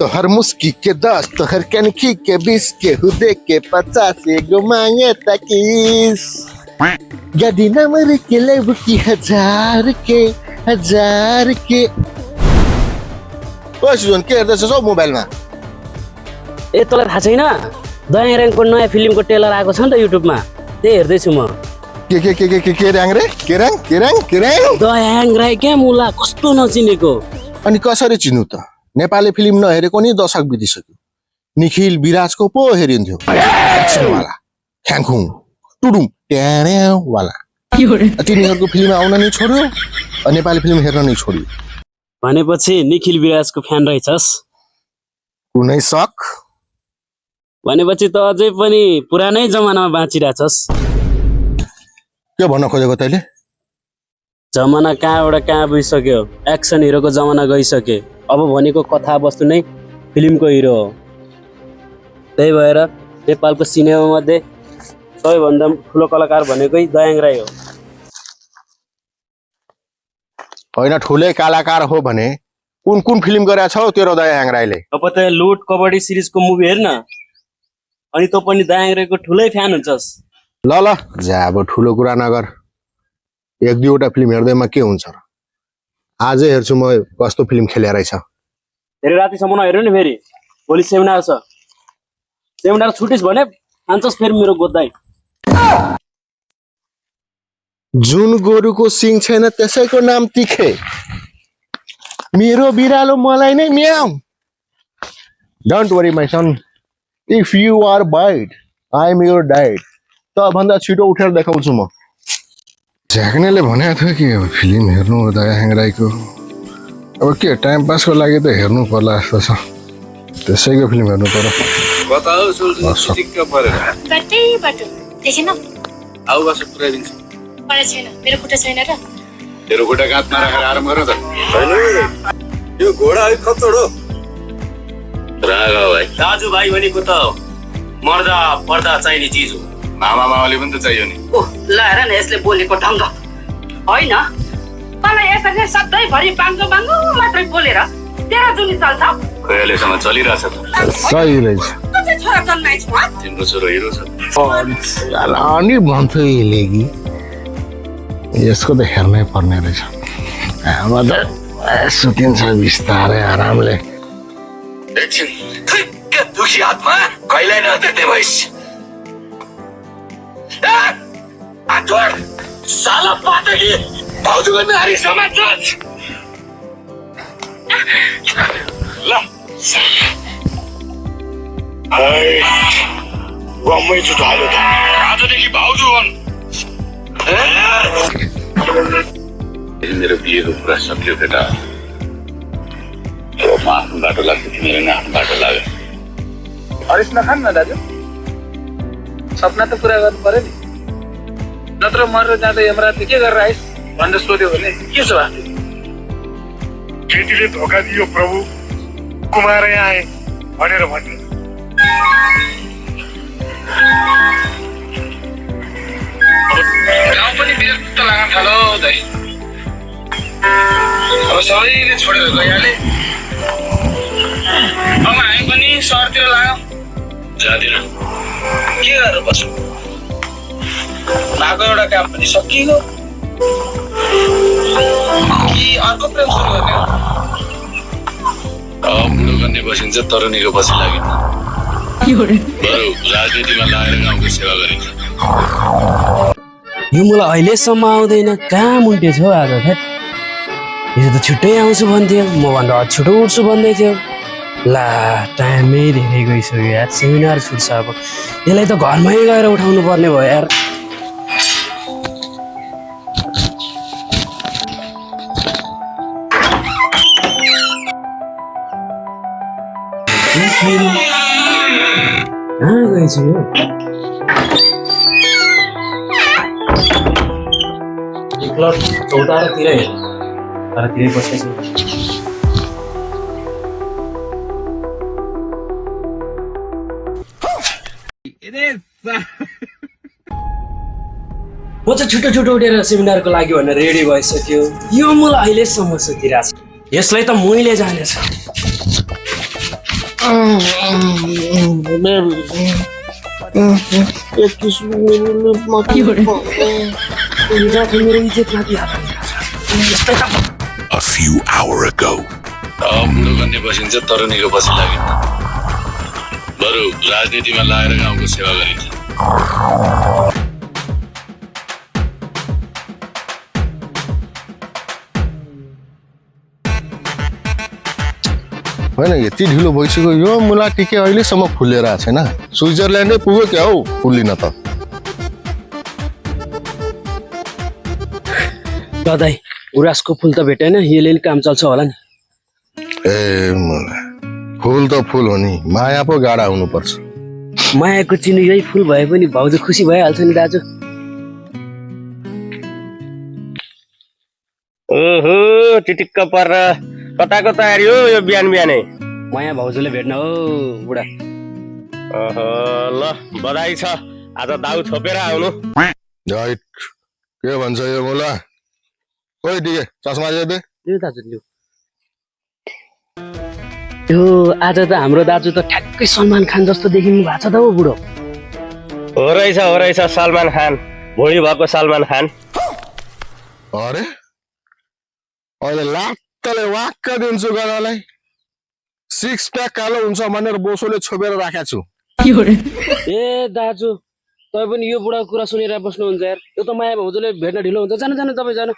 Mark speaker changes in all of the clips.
Speaker 1: तोहर मुस्की के 10 तोहर कनखी के 20 के हुदे के 50 एगो मांगे तकीस गदी नंबर के लेब की 1000 के ओ सुजन के हेर्दैछ सब मोबाइलमा
Speaker 2: ए तँलाई थाहा छैन दया र्याङको नयाँ फिल्मको ट्रेलर आएको छ नि त युट्युबमा त्यही हेर्दैछु म
Speaker 1: के र्याङ रे के र्याङ
Speaker 2: दयाङ राई क्या मुला कस्तो नचिनेको
Speaker 1: अनि कसरी चिन्नु त नेपाली फिल्म नहेरेको नि दशक बितिसक्यो निखिल विराजको पो हेरिन्थ्यो एक्सनवाला ख्याङखुङ टुडुम ट्याड्यावाला तिनीहरूको फिल्म आउन नै छोड्यो नेपाली फिल्म हेर्न नै छोड्यो
Speaker 2: भनेपछि निखिल विराजको फ्यान रहेछस्
Speaker 1: कुनै शक
Speaker 2: भनेपछि त अझै पनि पुरानै जमानामा बाँचिरहेछस्
Speaker 1: के भन्न खोजेको तैँले
Speaker 2: जमाना कहाँबाट कहाँ बुझिसक्यो एक्सन हिरोको जमाना गइसके अब भनेको कथा वस्तु नै फिल्मको हिरो हो त्यही भएर नेपालको सिनेमा मध्ये सबैभन्दा ठुलो कलाकार भनेकै दयाङ राई हो
Speaker 1: होइन ठुलै कलाकार हो भने कुन कुन फिल्म गरेका छौ तेरो दयाङ राईले
Speaker 2: अब त लुट कबड्डी सिरिजको मुभी हेर्न अनि तँ पनि दयाङ राईको ठुलै फ्यान हुन्छस्
Speaker 1: ल जा अब ठुलो कुरा नगर एक दुईवटा फिल्म हेर्दैमा के हुन्छ र आजै हेर्छु म कस्तो फिल्म खेले रहेछ
Speaker 2: धेरै रातिसम्म नहेर्नु नि फेरि भोलि सेमिनार छ सेमिनार छुटिस् भने खान्छस् फेरि मेरो गोदाई
Speaker 1: जुन गोरुको सिङ छैन त्यसैको नाम तिखे मेरो बिरालो मलाई नै meow don't worry my son if you are bite I am your diet त भन्दा छिटो उठेर देखाउँछु म झाक्नेले भनेको थियो कि अब फिल्म हेर्नु दयाङ राईको अब के टाइम पासको लागि त हेर्नु पर्ला जस्तो छ त्यसैको फिल्म हेर्नु पर्यो
Speaker 3: कता हो चिक्क परेर
Speaker 4: कतैबाट देखेन
Speaker 3: आउ बस पुऱ्याइदिन्छु
Speaker 4: मलाई छैन मेरो खुट्टा छैन र
Speaker 3: तेरो खुट्टा काँधमा राखेर आराम गर त यो घोडा है खच्चड हो रागा भाइ
Speaker 2: दाजुभाइ भनेको त मर्दा पर्दा चाहिने चिज हो
Speaker 3: मामा मामाले पनि त चाहियो नि
Speaker 5: ओ ल हेर न यसले बोलेको ढङ्ग होइन मलाई यसरी सधैँभरि बाङ्गो बाङ्गो मात्रै बोलेर तेरो जुनी चल्छ
Speaker 3: कहिलेसम्म चलिरहेछ त
Speaker 1: सही रहेछ
Speaker 5: तँ चाहिँ छोरा जन्माइ छु
Speaker 3: तिम्रो छोरो हिरो छ
Speaker 1: अनि भन्थ्यो यसले कि यसको त हेर्नै पर्ने रहेछ अब त सुतिन्छ बिस्तारै आरामले
Speaker 3: एकछिन ठिक्क दुखी हातमा कहिल्यै नदेख्ने भइस आठवट साला पातकी भाउजूको नारी समाज ल गम्मै छुट हाल्यो त आजदेखि भाउजू हुन् मेरो बिहेको कुरा सक्यो केटा म आफ्नो बाटो लाग्थ्यो तिमीले नै आफ्नो बाटो लाग्यो
Speaker 6: हरिस नखान न दाजु सपना त पुरा गर्नु पर्यो नि नत्र मरेर जाँदा यमराजले के गरेर आइस भनेर सोध्यो भने के छ
Speaker 7: केटीले धोका दियो प्रभु कुमारै आए भनेर भन्यो
Speaker 6: गाउँ पनि विरक्त लाग्न थालो दाइ अब सबैले छोडेर गइहाले अब हामी पनि सहरतिर लाग्यौँ
Speaker 3: जाँदिन
Speaker 6: के गरेर बस्छौँ भएको एउटा काम पनि सकियो कि अर्को प्रेम सुरु गर्ने हो
Speaker 3: बुढो गर्ने बसिन्छ तर निको पछि लाग्यो बरु राजनीतिमा लागेर गाउँको सेवा गरिन्छ
Speaker 2: यो मलाई अहिलेसम्म आउँदैन कहाँ मुन्टे छ आज फेरि यो त छिट्टै आउँछु भन्थ्यो म भन्दा छिटो उठ्छु भन्दै थियो ला टाइमै धेरै गइसक्यो यार सेमिनार छुट्छ अब यसलाई त घरमै गएर उठाउनु पर्ने भयो यार कहाँ गएछु यो क्लब चौतारातिरै तारातिरै बसेको म चाहिँ छिटो छिटो उठेर सेमिनारको लागि भनेर रेडी भइसक्यो यो मलाई अहिलेसम्म सुतिरहेको छ यसलाई त मैले जानेछ
Speaker 1: एक किस मेरो लिपमा के
Speaker 3: A few hours ago. बुढो गर्ने बसिन्छ तर निको पछि लाग्यो बरु राजनीतिमा लागेर गाउँको सेवा गरिन्छ
Speaker 1: होइन यति ढिलो भइसक्यो यो मुला टिके अहिलेसम्म फुलेर आएको छैन स्विजरल्यान्डै पुग्यो क्या हौ फुल्लिन त
Speaker 2: दाइ गुराँसको फुल त भेटेन यसले नि काम चल्छ होला नि
Speaker 1: ए मुला फुल त फुल हो नि माया पो गाडा हुनुपर्छ
Speaker 2: मायाको चिनो यही फुल भए पनि भाउजू खुसी भइहाल्छ नि दाजु
Speaker 8: ओहो चिटिक्क परेर कताको तयारी हो यो बिहान बिहानै
Speaker 2: माया भाउजूले भेट्न हो बुढा
Speaker 8: ओहो ल बधाई छ आज दाउ छोपेर आउनु
Speaker 1: राइट के भन्छ यो मुला ओइ टिके चस्मा ल्याइदे
Speaker 2: यो दाजु लिऊ यो आज त हाम्रो दाजु त ठ्याक्कै सलमान खान जस्तो देखिनु भएको छ त हो बुढो
Speaker 8: हो रहेछ सलमान खान भोलि भएको सलमान खान
Speaker 1: अरे अहिले लात्तले वाक्क दिन्छु गनालाई सिक्स प्याक कालो हुन्छ भनेर बोसोले छोपेर राखेको छु
Speaker 2: ए दाजु तै पनि यो बुढाको कुरा सुनेर बस्नुहुन्छ यार यो त माया भाउजूले भेट्न ढिलो हुन्छ जानु जानु तपाईँ जानु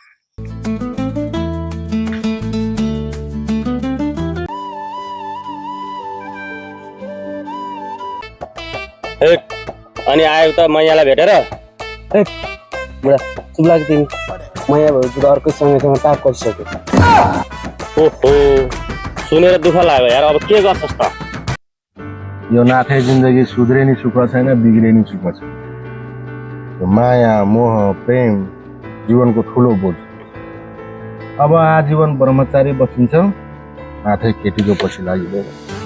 Speaker 8: अनि आयो त मैयालाई भेटेर
Speaker 2: ए बुढा चुप लाग्यो तिमी माया भाउजू त अर्कैसँग टाक गरिसक्यो
Speaker 8: ओहो सुनेर दुःख लाग्यो यार अब के गर्छस् त
Speaker 1: यो नाथै जिन्दगी सुध्रे नि सुख छैन बिग्रे नि सुख छैन यो माया मोह प्रेम जीवनको ठुलो बोझ अब आजीवन ब्रह्मचारी बसिन्छ नाथै केटीको पछि लागिँदैन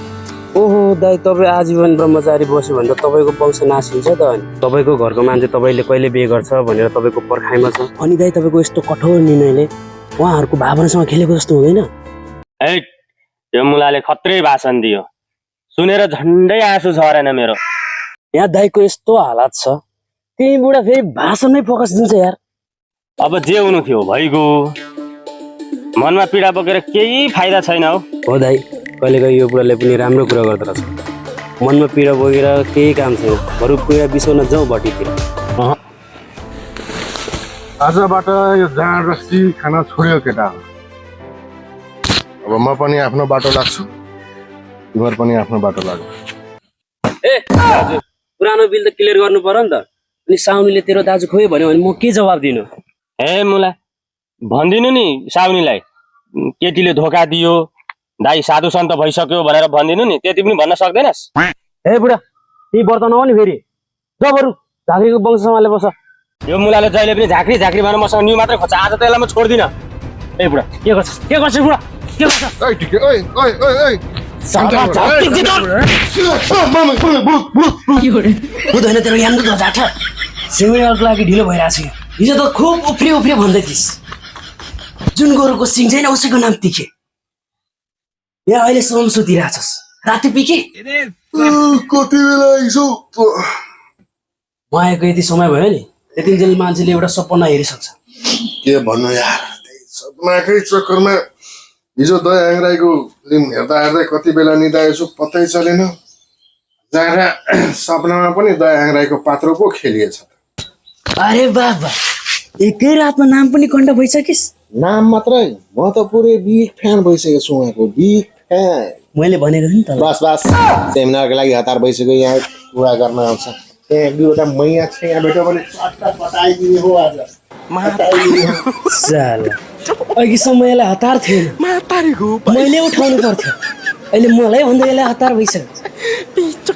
Speaker 2: ओहो दाइ तपाईँ आजीवन ब्रह्मचारी बस्यो भने त तपाईँको वंश नासिन्छ त अनि तपाईँको घरको मान्छे तपाईँले कहिले बिहे गर्छ भनेर तपाईँको पर्खाइमा छ अनि दाइ तपाईँको यस्तो कठोर निर्णयले उहाँहरूको भावनासँग खेलेको जस्तो हुँदैन
Speaker 8: ए यो मुलाले खत्रै भाषण दियो सुनेर झन्डै आँसु झरेन मेरो
Speaker 2: यहाँ दाइको यस्तो हालत छ त्यही बुढा फेरि भाषणमै फोकस दिन्छ यार
Speaker 8: अब जे हुनु थियो भइगयो मनमा पीडा बोकेर केही फाइदा छैन
Speaker 2: हो दाइ कहिलेकाहीँ यो बुढाले पनि राम्रो कुरा गर्दो रहेछ मनमा पीडा बोकेर केही काम छैन बरु पीडा बिसाउन जाउँ भट्टीतिर
Speaker 1: आजबाट यो जाँड रक्सी खाना छोड्यो केटा अब म पनि आफ्नो बाटो लाग्छु तिमीहरू पनि आफ्नो बाटो लाग्यो
Speaker 2: ए दाजु पुरानो बिल त क्लियर गर्नु पर्यो नि त अनि साउनीले तेरो दाजु खोयो भन्यो भने म के जवाब दिनु
Speaker 8: ए मुला भनिदिनु नि साउनीलाई केटीले धोका दियो दाइ साधु सन्त भइसक्यो भनेर भनिदिनु नि त्यति पनि भन्न सक्दैनस्
Speaker 2: ए बुढा ती व्रत नहो नि फेरि जो बरु झाँक्रीको वंश सम्हालेर बस
Speaker 8: यो मुलाले जहिले पनि झाँक्री झाँक्री भनेर मसँग न्यु मात्रै खोज्छ आज त यसलाई म छोड्दिनँ
Speaker 2: ए बुढा के गर्छस् बुढा के गर्छस्
Speaker 1: ओइ टिके ओइ ओइ ओइ ओइ
Speaker 2: बुझ्दैन तेरो यानको त झाठा सिमिरको लागि ढिलो भइरहेको छ हिजो त खुब उफ्री भन्दै थिइस् जुन गोरुको सिङ छैन उसैको नाम तिखे यहाँ अहिले सोम सुतिरहेछस् राति पिके
Speaker 1: कति बेला आइसौ
Speaker 2: उहाँको यति समय भयो नि यतिन्जेल मान्छेले एउटा सपना हेरिसक्छ
Speaker 1: के भन्नु यार सपनाकै चक्करमा हिजो दया आङ्राईको फिल्म हेर्दा कति बेला निदाएछु पत्तै चलेन जहाँ सपनामा पनि दया आङ्राईको पात्र पो खेलिएछ
Speaker 2: अरे बाबा एकै रातमा नाम पनि कण्ठ भइसकिस्
Speaker 1: नाम मात्रै म त पुरै बिग फ्यान भइसकेको छु उहाँको बिग फ्यान
Speaker 2: मैले भनेको थिएँ नि त
Speaker 1: बस सेमिनारको लागि हतार भइसक्यो यहाँ कुरा गर्न आउँछ त्यहाँ एक दुईवटा मैया छ यहाँ भेट्यो भने चट्ट पटाइदिने हो आज
Speaker 2: अघि समयलाई हतार थिएन मैले उठाउनु पर्थ्यो अहिले मलाई भन्दा यसलाई हतार भइसक्यो